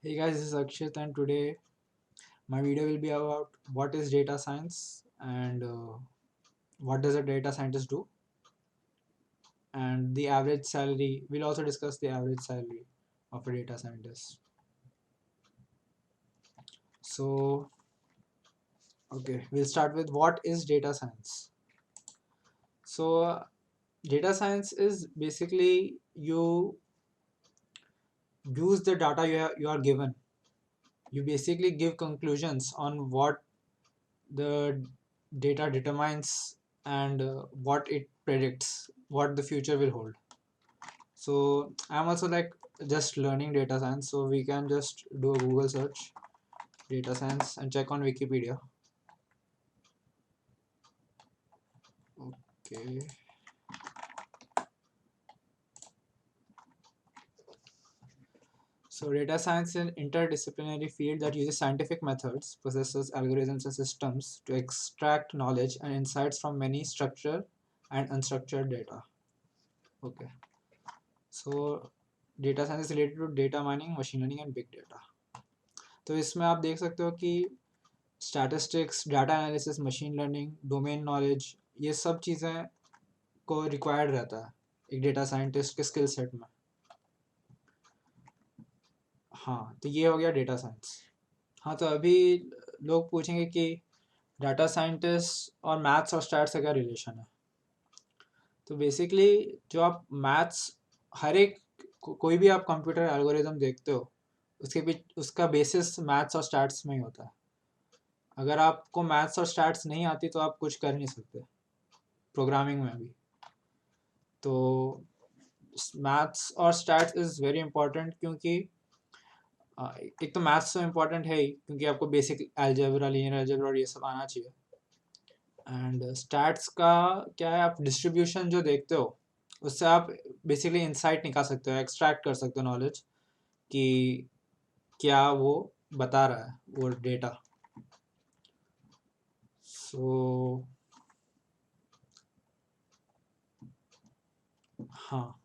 Hey guys, this is Akshit, and today my video will be about what is data science and what does a data scientist do, and the average salary. We'll also discuss the average salary of a data scientist. So, okay, we'll start with what is data science. So, data science is basically you use the data you are given. You basically give conclusions on what the data determines and what it predicts, what the future will hold. So I'm also like just learning data science, so we can just do a Google search data science and check on Wikipedia. Okay. So data science is an interdisciplinary field that uses scientific methods, processes, algorithms, and systems to extract knowledge and insights from many structured and unstructured data. Okay. So data science related to data mining, machine learning and big data. तो इसमें आप देख सकते हो कि statistics, data analysis, machine learning, domain knowledge, ये सब चीज़ें को रिक्वायर्ड रहता है एक डेटा साइंटिस्ट के स्किल सेट में. हाँ, तो ये हो गया डेटा साइंस. हाँ, तो अभी लोग पूछेंगे कि डाटा साइंटिस्ट और मैथ्स और स्टैट्स का क्या रिलेशन है. तो बेसिकली जो आप मैथ्स, हर एक कोई भी आप कंप्यूटर एल्गोरिदम देखते हो, उसके बीच उसका बेसिस मैथ्स और स्टैट्स में ही होता है. अगर आपको मैथ्स और स्टैट्स नहीं आती तो आप कुछ कर नहीं सकते प्रोग्रामिंग में भी. तो मैथ्स और स्टैट्स इज़ वेरी इंपॉर्टेंट, क्योंकि एक तो मैथ्स तो इम्पॉर्टेंट है ही क्योंकि आपको बेसिक अलजेब्रा, लीनियर अलजेब्रा और ये सब आना चाहिए. एंड स्टैट्स का क्या है, आप डिस्ट्रीब्यूशन जो देखते हो उससे आप बेसिकली इंसाइट निकाल सकते हो, एक्सट्रैक्ट कर सकते हो नॉलेज कि क्या वो बता रहा है वो डेटा. सो हाँ,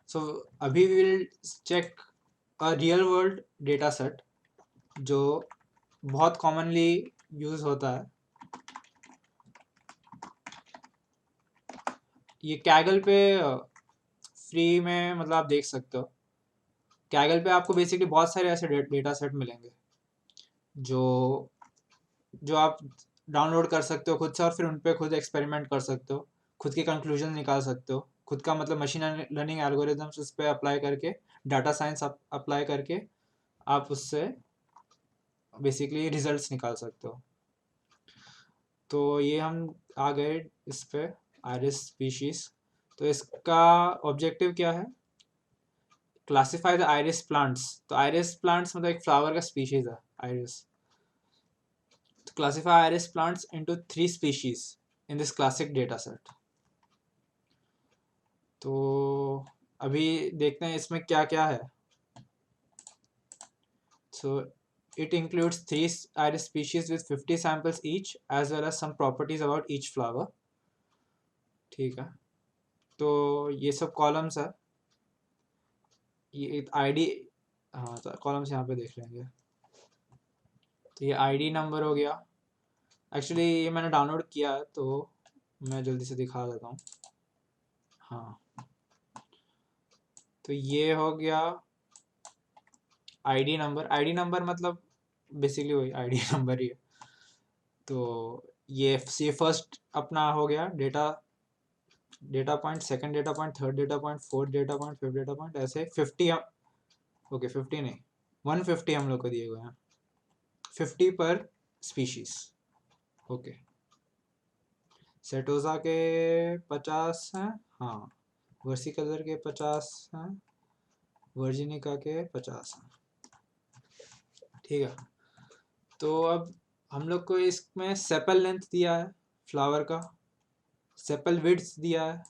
सो अभी will check a real world data set जो बहुत कॉमनली यूज़ होता है. ये कैगल पे फ्री में, मतलब आप देख सकते हो. कैगल पे आपको बेसिकली बहुत सारे ऐसे डेटा सेट मिलेंगे जो जो आप डाउनलोड कर सकते हो खुद से और फिर उन पे खुद एक्सपेरिमेंट कर सकते हो, खुद के कंक्लूजन निकाल सकते हो, खुद का मतलब मशीन लर्निंग एल्गोरिदम्स उस पर अप्लाई करके, डाटा साइंस अप्लाई करके आप उससे बेसिकली रिजल्ट्स निकाल सकते हो. तो ये हम आ गए इस पे आइरिस स्पीशीज. तो इसका ऑब्जेक्टिव क्या है, क्लासिफाई द आइरिस प्लांट्स. तो आइरिस प्लांट्स मतलब एक फ्लावर का स्पीशीज है आइरिस. तो classify iris plants into 3 species in this classic data set. तो अभी देखते हैं इसमें क्या क्या है. सो it includes 3 iris species with 50 samples each, as well as some properties about each flower. ठीक है, तो ये सब कॉलम्स है. ये आईडी, हाँ तो कॉलम्स यहाँ पे देख लेंगे. तो ये आईडी नंबर हो गया. एक्चुअली ये मैंने डाउनलोड किया है तो मैं जल्दी से दिखा देता हूँ. हाँ, तो ये हो गया आईडी नंबर. आईडी नंबर मतलब बेसिकली वही आईडी नंबर ही है. तो ये फर्स्ट अपना हो गया data point, second data point, third data point, fourth data point, fifth data point, ऐसे 50. ओके 50 नहीं, 150 हम लोग को दिए हुए हैं, 50 पर स्पीशीज. ओके, सेटोजा के 50 हैं. हाँ, वर्सी कलर के 50 हैं, वर्जिनिका के 50 हैं. ठीक है, तो अब हम लोग को इसमें सेपल लेंथ दिया है फ्लावर का, सेपल विड्थ दिया है,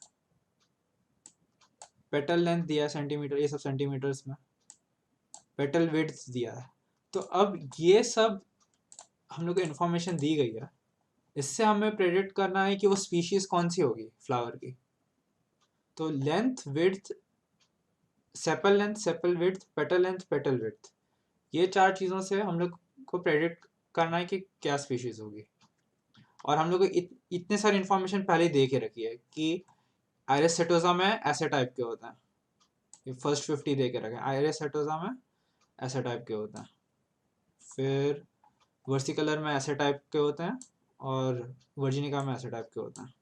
पेटल लेंथ दिया है सेंटीमीटर, ये सब सेंटीमीटर्स में, पेटल विड्थ दिया है. तो अब ये सब हम लोग को इन्फॉर्मेशन दी गई है, इससे हमें प्रेडिक्ट करना है कि वो स्पीशीज कौन सी होगी फ्लावर की. तो length, width, sepal length, sepal width, petal length, petal width, ये 4 चीज़ों से हम लोग को प्रेडिक्ट करना है कि क्या स्पीशीज़ होगी। और हम लोग को इतने सारी इन्फॉर्मेशन पहले ही दे के रखी है कि आयरिस सेटोजा में ऐसे टाइप के होते हैं। ये फर्स्ट 50 दे के रखे हैं, आयरिस सेटोजा में ऐसे टाइप के होते हैं, फिर वर्सिकलर में ऐसे टाइप के होते हैं, और वर्जिनिका में ऐसे टाइप के होते हैं।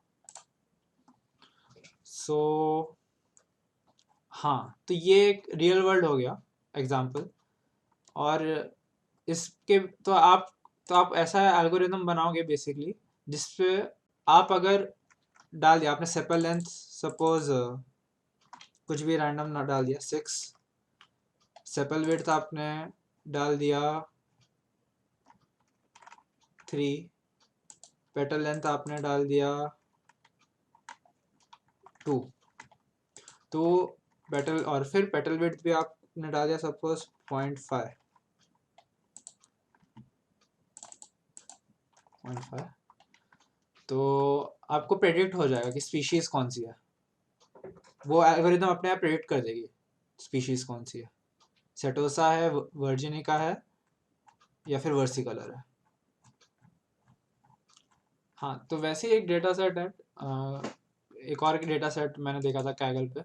सो हाँ, तो ये एक रियल वर्ल्ड हो गया एग्जाम्पल। और इसके तो आप ऐसा एल्गोरिदम बनाओगे बेसिकली जिसपे आप अगर डाल दिया आपने सेपल लेंथ, सपोज कुछ भी रैंडम ना डाल दिया 6, सेपल विड्थ आपने डाल दिया 3, पेटल लेंथ आपने डाल दिया 2, तो पेटल, और फिर पेटल विड्थ भी आपने डाल दिया सपोज 0.5, तो आपको प्रेडिक्ट हो जाएगा कि स्पीशीज कौन सी है। वो एल्गोरिदम अपने आप प्रेडिक्ट कर देगी स्पीशीज कौन सी है, सेटोसा है, वर्जिनिका है, या फिर वर्सिकलर है। हाँ, तो वैसे ही एक डेटा सेट है, एक और डेटा सेट मैंने देखा था कैगल पे।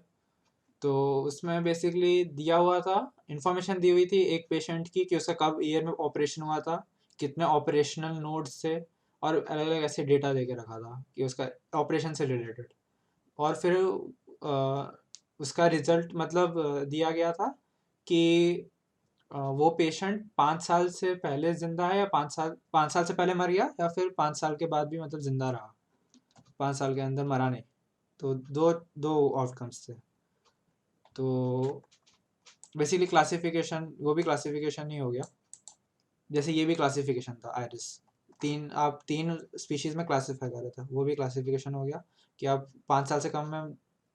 तो उसमें बेसिकली दिया हुआ था, इंफॉर्मेशन दी हुई थी एक पेशेंट की कि उसका कब ईयर में ऑपरेशन हुआ था, कितने ऑपरेशनल नोड्स थे, और अलग अलग ऐसे डेटा दे के रखा था कि उसका ऑपरेशन से रिलेटेड। और फिर उसका रिजल्ट मतलब दिया गया था कि वो पेशेंट 5 साल से पहले जिंदा है, या 5 साल से पहले मर गया, या फिर 5 साल के बाद भी मतलब जिंदा रहा, 5 साल के अंदर मरा नहीं। तो दो दो आउटकम्स थे। तो बेसिकली क्लासिफिकेशन, वो भी क्लासिफिकेशन ही हो गया, जैसे ये भी क्लासिफिकेशन था आयरिस। आप तीन स्पीशीज में क्लासीफाई कर रहे थे, वो भी क्लासिफिकेशन हो गया कि आप 5 साल से कम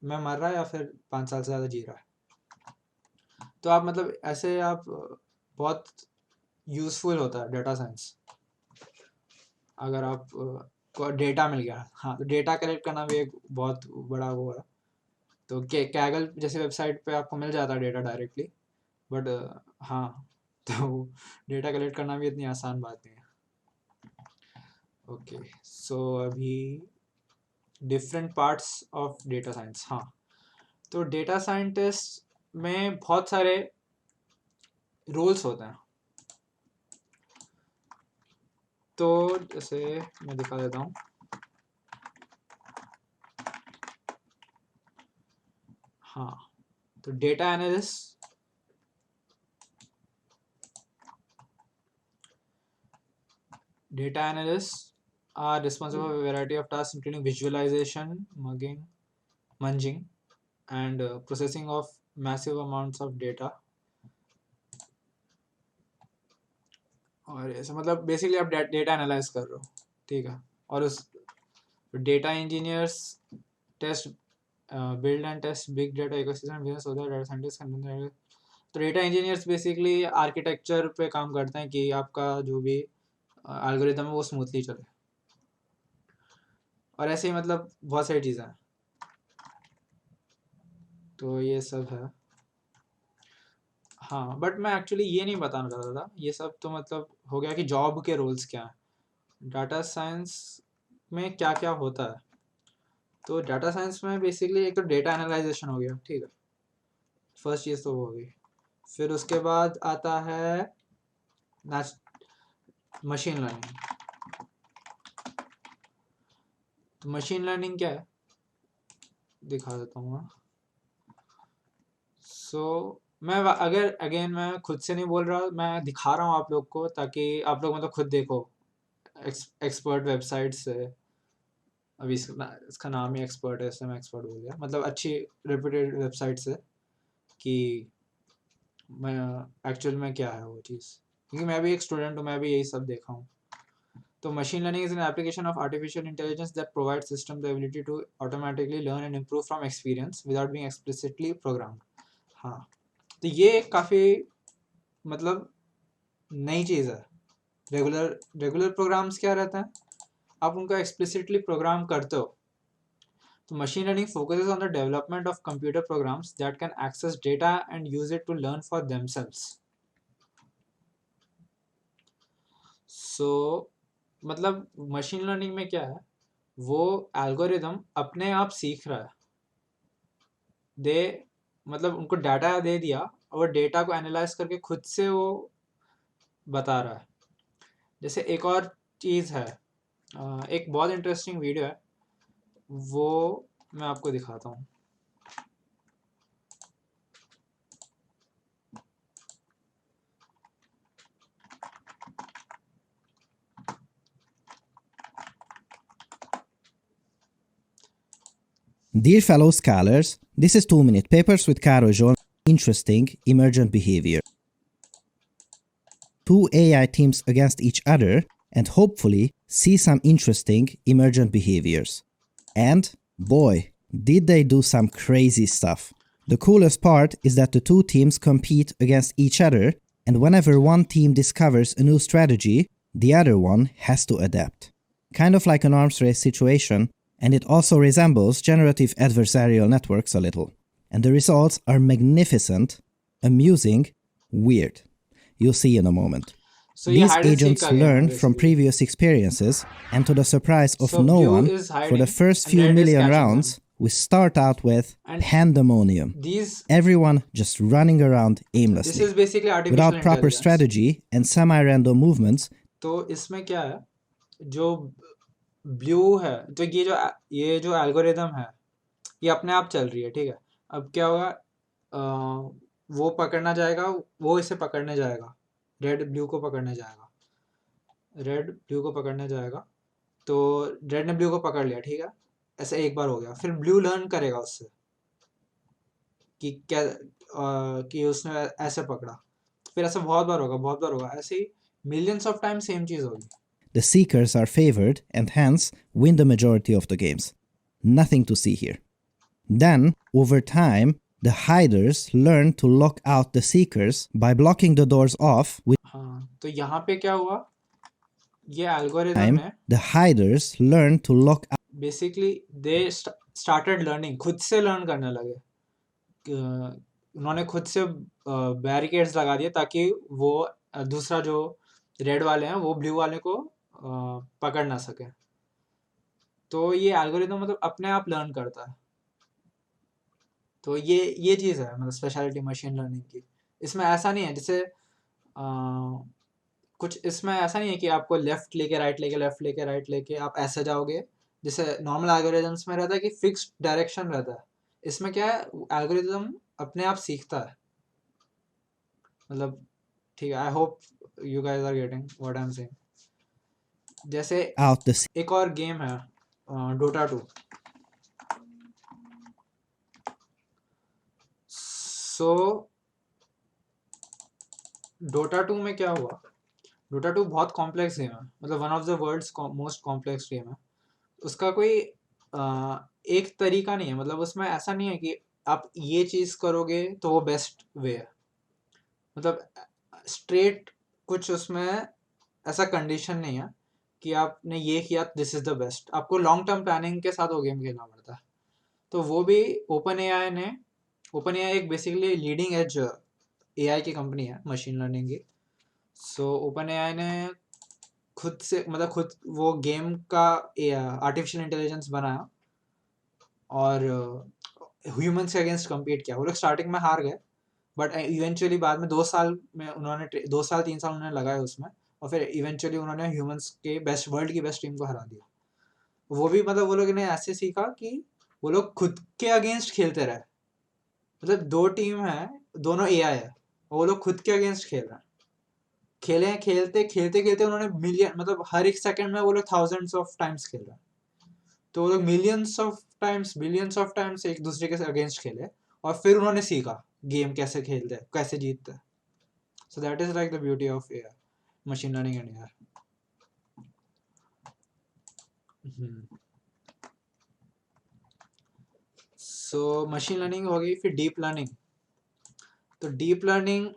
में मर रहा है, या फिर 5 साल से ज़्यादा जी रहा है। तो आप मतलब ऐसे आप बहुत यूजफुल होता है डेटा साइंस, अगर आप को डेटा मिल गया। हाँ, तो डेटा कलेक्ट करना भी एक बहुत बड़ा वो है। तो कैगल जैसे वेबसाइट पे आपको मिल जाता है डेटा डायरेक्टली, बट हाँ, तो डेटा कलेक्ट करना भी इतनी आसान बात नहीं है। ओके, सो अभी different parts of data science. हाँ, तो डेटा साइंटिस्ट में बहुत सारे रोल्स होते हैं। तो जैसे मैं दिखा देता हूँ। हाँ, तो data analyst, data analysts are responsible for a variety of tasks including visualization, munging, and processing of massive amounts of data। और ऐसा मतलब बेसिकली आप डेटा एनालाइज कर रहे हो, ठीक है। और उस data engineers test, build and test big data ecosystem business होता है, डेटा साइंटिस्ट का। तो डेटा इंजीनियर्स बेसिकली आर्किटेक्चर पे काम करते हैं कि आपका जो भी एल्गोरिदम है वो स्मूथली चले, और ऐसे ही मतलब बहुत सारी चीज़ें हैं। तो ये सब है। हाँ, बट मैं एक्चुअली ये नहीं बताना चाहता था, ये सब तो मतलब हो गया कि जॉब के रोल्स क्या हैं। डाटा साइंस में क्या क्या होता है, तो डाटा साइंस में बेसिकली एक तो डेटा एनालाइजेशन हो गया, ठीक है, फर्स्ट चीज़ तो वो हो गई। फिर उसके बाद आता है मशीन लर्निंग। तो मशीन लर्निंग क्या है, दिखा देता हूँ मैं। सो मैं अगर अगेन मैं खुद से नहीं बोल रहा, मैं दिखा रहा हूँ आप लोग को, ताकि आप लोग मतलब खुद देखो एक्सपर्ट वेबसाइट से। अभी इसका नाम ही एक्सपर्ट है, इससे मैं एक्सपर्ट बोल गया, मतलब अच्छी रेप्यूटेड वेबसाइट से, कि मैं एक्चुअल में क्या है वो चीज़, क्योंकि मैं भी एक स्टूडेंट हूँ, मैं भी यही सब देखा हूँ। तो machine learning is an application of artificial intelligence that provide system the ability to automatically learn and improve from experience without being explicitly programmed. हाँ, तो ये काफ़ी मतलब नई चीज़ है। रेगुलर प्रोग्राम्स क्या रहता है, आप उनको एक्सप्लिसिटली प्रोग्राम करते हो। तो machine learning focuses on the development of computer programs that can access data and use it to learn for themselves. सो मतलब मशीन लर्निंग में क्या है, वो एल्गोरिदम अपने आप सीख रहा है। दे मतलब उनको डाटा दे दिया और वो डेटा को एनालाइज करके खुद से वो बता रहा है। जैसे एक और चीज़ है, एक बहुत इंटरेस्टिंग वीडियो है, वो मैं आपको दिखाता हूँ। Dear fellow scholars, this is 2-minute papers with Caro John. Interesting emergent behavior. Two AI teams against each other and hopefully see some interesting emergent behaviors. And boy, did they do some crazy stuff. The coolest part is that the two teams compete against each other, and whenever one team discovers a new strategy, the other one has to adapt. Kind of like an arms race situation, and it also resembles generative adversarial networks a little. And the results are magnificent, amusing, weird. You'll see in a moment. So ये These hide and seek agents का game है learned from basically. previous experiences, and to the surprise of So no blue one, is for the hiding first and few red is million catching them. rounds, we start out with And pandemonium. these Everyone just running around this aimlessly, is basically artificial without proper intelligence. strategy and semi-random movements. तो इसमें क्या है, जो blue है, तो ये जो algorithm है, ये अपने आप चल रही है, ठीक है। अब क्या होगा, वो पकड़ना जाएगा, वो इसे पकड़ने जाएगा, रेड ब्लू को पकड़ने जाएगा, रेड ब्लू को पकड़ने जाएगा। तो रेड ने ब्लू को पकड़ लिया, ठीक है। ऐसे एक बार हो गया, फिर ब्लू लर्न करेगा उससे कि क्या कि उसने ऐसे पकड़ा, फिर ऐसे बहुत बार होगा, बहुत बार होगा, ऐसे ही मिलियंस ऑफ टाइम सेम चीज़ होगी। The seekers are favored and hence win the majority of the games. Nothing to see here. Then, over time, the hiders learn to lock out the seekers by blocking the doors off with हाँ, तो यहाँ पे क्या हुआ, ये algorithm time. ने The hiders learn to lock out basically they started learning, खुद से लर्न करने लगे। उन्होंने खुद से बैरिकेड्स लगा दिए ताकि वो दूसरा जो रेड वाले हैं वो ब्लू वाले को पकड़ ना सके। तो ये एल्गोरिदम मतलब अपने आप लर्न करता है। तो ये चीज़ है मतलब स्पेशलिटी मशीन लर्निंग की। इसमें ऐसा नहीं है जैसे कुछ इसमें ऐसा नहीं है कि आपको लेफ्ट लेके राइट लेके लेफ्ट लेके राइट लेके आप ऐसे जाओगे, जैसे नॉर्मल एल्गोरिदम्स में रहता है कि फिक्स्ड डायरेक्शन रहता है। इसमें क्या है, एल्गोरिदम अपने आप सीखता है। मतलब ठीक है, I hope you guys are getting what I am saying. जैसे the एक और गेम है डोटा 2। सो डोटा 2 में क्या हुआ, डोटा 2 बहुत कॉम्प्लेक्स गेम है, मतलब one of the world's most complex game है। उसका कोई एक तरीका नहीं है, मतलब उसमें ऐसा नहीं है कि आप ये चीज़ करोगे तो वो बेस्ट वे है। मतलब स्ट्रेट कुछ उसमें ऐसा कंडीशन नहीं है कि आपने ये किया दिस इज़ द बेस्ट। आपको लॉन्ग टर्म प्लानिंग के साथ वो गेम खेलना पड़ता है। तो वो भी ओपन एआई एक बेसिकली लीडिंग एज एआई की कंपनी है मशीन लर्निंग की। सो ओपन एआई ने खुद से मतलब खुद वो गेम का आर्टिफिशियल इंटेलिजेंस बनाया और ह्यूमंस के अगेंस्ट कम्पीट किया। वो लोग स्टार्टिंग में हार गए, बट इवेंचुअली बाद में 2 साल में उन्होंने 2 साल 3 साल उन्होंने लगाए उसमें, और फिर इवेंचुअली उन्होंने ह्यूमंस के बेस्ट वर्ल्ड की बेस्ट टीम को हरा दिया। वो भी मतलब वो लोग ने ऐसे सीखा कि वो लोग खुद के अगेंस्ट खेलते रहे। मतलब 2 टीम है, दोनों एआई है, और वो लोग खुद के अगेंस्ट खेल रहे हैं। खेलते खेलते खेलते उन्होंने मिलियन मतलब हर एक सेकंड में वो लोग थाउजेंड्स ऑफ टाइम्स खेल रहे हैं। तो वो लोग millions of times billions of times एक दूसरे के अगेंस्ट खेले, और फिर उन्होंने सीखा गेम कैसे खेलते हैं, कैसे जीतते हैं। So that is like the beauty of AI, machine learning and AI. So machine learning हो गई, फिर डीप लर्निंग। तो डीप लर्निंग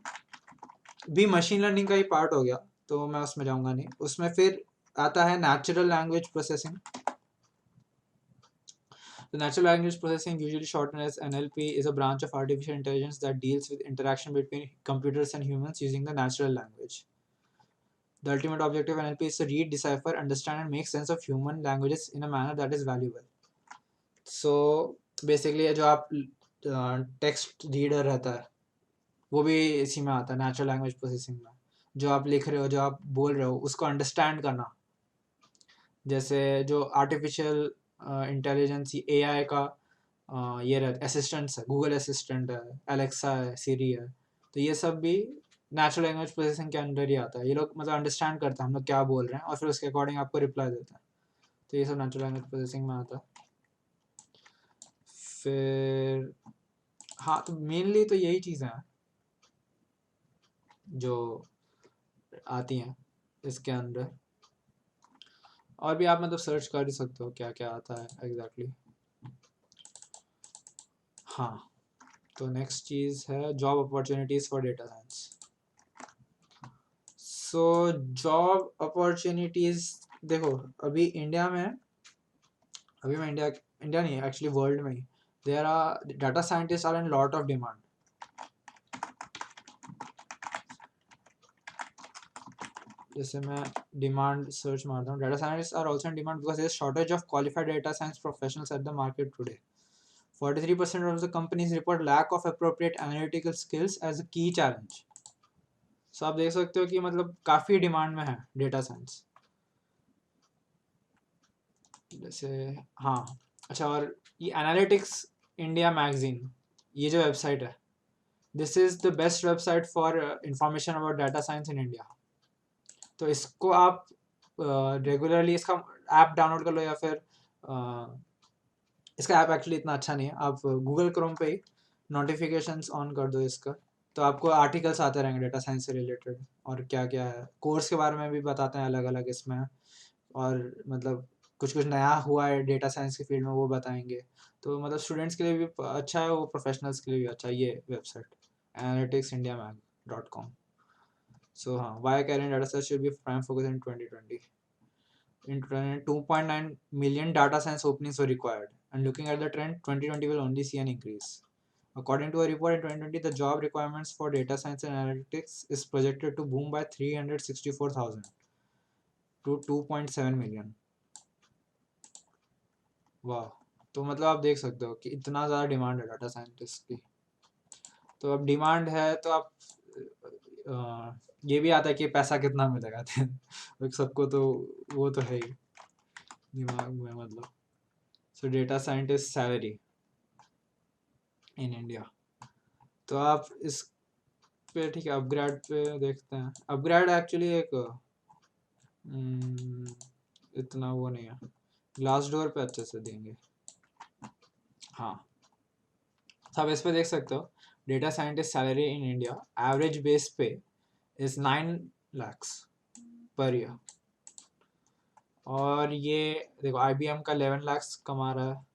भी मशीन लर्निंग का ही पार्ट हो गया, तो मैं उसमें जाऊंगा नहीं। उसमें फिर आता है natural language processing. The natural language processing, usually shortened as NLP, is a branch of artificial intelligence that deals with interaction between computers and humans using the natural language. The ultimate objective of NLP is to read, decipher, understand, and make sense of human languages in a manner that is valuable. So basically जो आप text reader रहता है वो भी इसी में आता है, नेचुरल लैंग्वेज प्रोसेसिंग में। जो आप लिख रहे हो, जो आप बोल रहे हो, उसको अंडरस्टैंड करना। जैसे जो आर्टिफिशियल इंटेलिजेंस AI का ये रहता असिस्टेंट्स है, गूगल असिस्टेंट है, एलेक्सा है, सीरी है, तो ये सब भी नेचुरल लैंग्वेज प्रोसेसिंग के अंडर ही आता है। ये लोग मतलब अंडरस्टैंड करते हैं हम लोग क्या बोल रहे हैं और फिर उसके अकॉर्डिंग आपको रिप्लाई देते हैं। तो ये सब नेचुरल लैंग्वेज प्रोसेसिंग में आता है। फिर हाँ, तो मेनली तो यही चीज़ें हैं जो आती हैं इसके अंदर। और भी आप मतलब सर्च कर ही सकते हो क्या क्या आता है एग्जैक्टली। हाँ, तो नेक्स्ट चीज़ है job opportunities for data science. So job opportunities देखो, अभी इंडिया में, अभी मैं इंडिया नहीं एक्चुअली वर्ल्ड में ही there are data scientist are in lot of demand. जैसे मैं डिमांड सर्च मारता हूँ, data scientist are also in demand because there is shortage of qualified data science professionals at the market today. 43% of the companies report lack of appropriate analytical skills as a key challenge. सो आप देख सकते हो कि मतलब काफ़ी demand में है data science. जैसे हाँ, अच्छा, और ये एनालिटिक्स इंडिया मैगजीन, ये जो वेबसाइट है, this is the best website for information about data science in India. तो इसको आप रेगुलरली इसका ऐप डाउनलोड कर लो, या फिर इसका ऐप एक्चुअली इतना अच्छा नहीं है, आप गूगल क्रोम पे ही नोटिफिकेशंस ऑन कर दो इसका, तो आपको आर्टिकल्स आते रहेंगे डेटा साइंस से रिलेटेड, और क्या क्या है कोर्स के बारे में भी बताते हैं अलग अलग इसमें। और मतलब कुछ कुछ नया हुआ है डेटा साइंस की फील्ड में वो बताएंगे। तो मतलब स्टूडेंट्स के लिए भी अच्छा है, वो प्रोफेशनल्स के लिए भी अच्छा है ये वेबसाइट, analyticsindiamag.com। सो हाँ, why career data set should be prime focus in 2020। In 2.9 million data science openings were required, and looking at the trend, 2020 will only see an increase. According to a report in 2020, the job requirements for data science and analytics is projected to boom by 364,000 to 2.7 million. वाह, तो मतलब आप देख सकते हो कि इतना ज़्यादा डिमांड है डाटा साइंटिस्ट की। तो अब डिमांड है तो आप ये भी आता है कि पैसा कितना मिलेगा सबको, तो वो तो है ही दिमाग में मतलब। सो data scientist salary in India, तो आप इस पे ठीक है, अपग्रेड पे देखते हैं। अपग्रेड एक्चुअली एक इतना वो नहीं है, ग्लासडोर पे अच्छे से देंगे। हाँ, तो आप इस पे देख सकते हो, data scientist salary in India average base पे इज 9 lakhs पर ईयर। और ये देखो IBM का 11 lakhs कमा रहा है।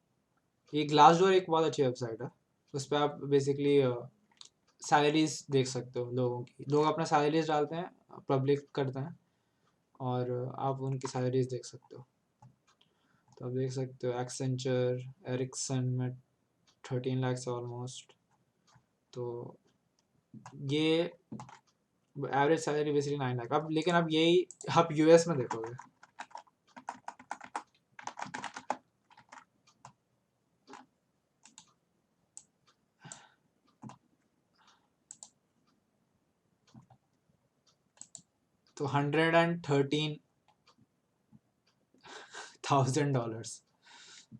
ये ग्लासडोर एक बहुत अच्छी वेबसाइट है, उस पर आप बेसिकली सैलरीज देख सकते हो लोगों की। लोग अपना सैलरीज डालते हैं, पब्लिक करते हैं, और आप उनकी सैलरीज देख सकते हो। तो आप देख सकते हो एक्सेंचर, एरिक्सन में 13 lakhs ऑलमोस्ट। तो ये एवरेज सैलरी बेसिकली 9 लाख। अब लेकिन अब यही आप US में देखोगे, तो $113,000।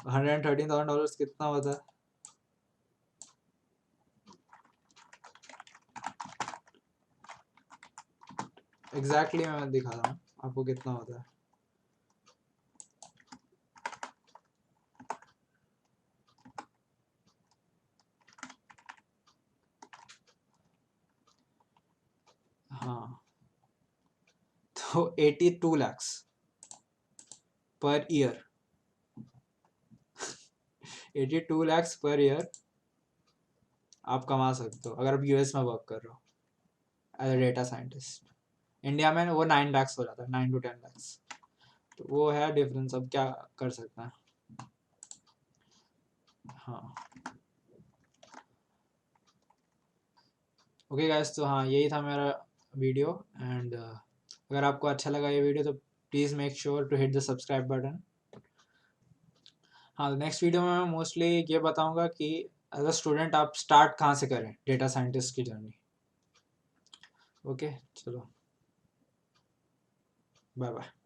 $113,000 कितना होता है? एग्जैक्टली मैं दिखा रहा हूँ आपको कितना होता है। हाँ, तो 82 lakhs per year. 82 lakhs per year आप कमा सकते हो अगर आप US में वर्क कर रहे हो as a data scientist. India में वो 9 lakhs हो जाता है, 9 to 10 lakhs। तो वो है डिफरेंस, अब क्या कर सकते हैं। हाँ, ओके गाइस, तो हाँ यही था मेरा वीडियो। एंड अगर आपको अच्छा लगा ये वीडियो तो please make sure to hit the subscribe button. हाँ, नेक्स्ट वीडियो में मैं मोस्टली ये बताऊंगा कि एज अ स्टूडेंट आप स्टार्ट कहाँ से करें डेटा साइंटिस्ट की जर्नी। ओके, चलो बाय बाय।